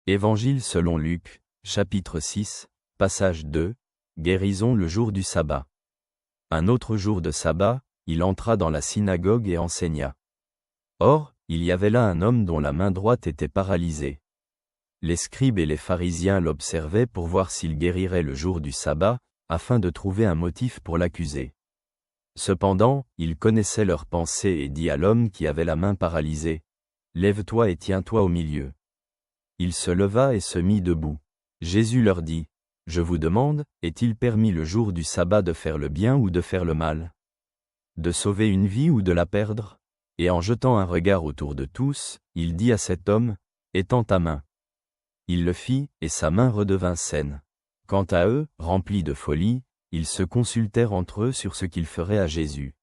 Évangile selon Luc, chapitre 6, passage 2, guérison le jour du sabbat. Un autre jour de sabbat, il entra dans la synagogue et enseigna. Or, il y avait là un homme dont la main droite était paralysée. Les scribes et les pharisiens l'observaient pour voir s'il guérirait le jour du sabbat, afin de trouver un motif pour l'accuser. Cependant, il connaissait leurs pensées et dit à l'homme qui avait la main paralysée, « Lève-toi et tiens-toi au milieu. » Il se leva et se mit debout. Jésus leur dit, « Je vous demande, est-il permis le jour du sabbat de faire le bien ou de faire le mal? De sauver une vie ou de la perdre ?» Et en jetant un regard autour de tous, il dit à cet homme, « Étends ta main. » Il le fit, et sa main redevint saine. Quant à eux, remplis de folie, ils se consultèrent entre eux sur ce qu'ils feraient à Jésus.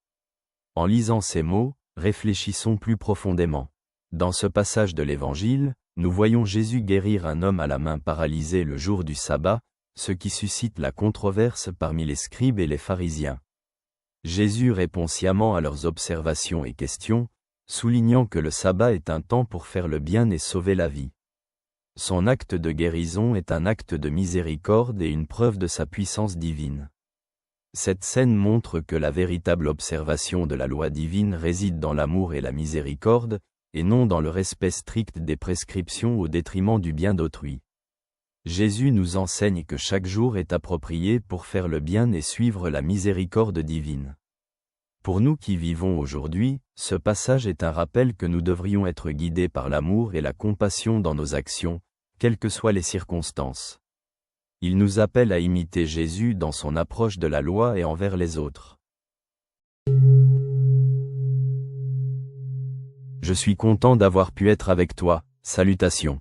En lisant ces mots, réfléchissons plus profondément. Dans ce passage de l'Évangile, nous voyons Jésus guérir un homme à la main paralysée le jour du sabbat, ce qui suscite la controverse parmi les scribes et les pharisiens. Jésus répond sciemment à leurs observations et questions, soulignant que le sabbat est un temps pour faire le bien et sauver la vie. Son acte de guérison est un acte de miséricorde et une preuve de sa puissance divine. Cette scène montre que la véritable observation de la loi divine réside dans l'amour et la miséricorde, et non dans le respect strict des prescriptions au détriment du bien d'autrui. Jésus nous enseigne que chaque jour est approprié pour faire le bien et suivre la miséricorde divine. Pour nous qui vivons aujourd'hui, ce passage est un rappel que nous devrions être guidés par l'amour et la compassion dans nos actions, quelles que soient les circonstances. Il nous appelle à imiter Jésus dans son approche de la loi et envers les autres. Je suis content d'avoir pu être avec toi, salutations.